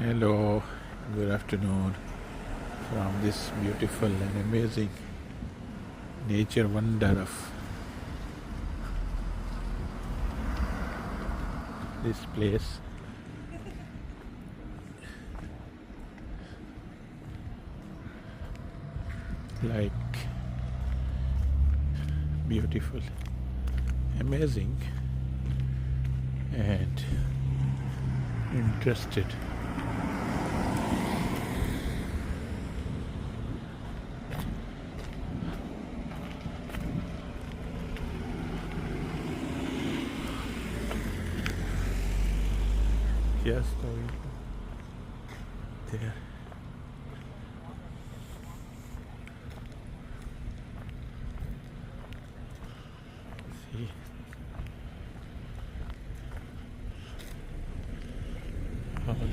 Hello, good afternoon from this beautiful and amazing nature wonder of this place. Like beautiful, amazing, and interested. Just going there. See.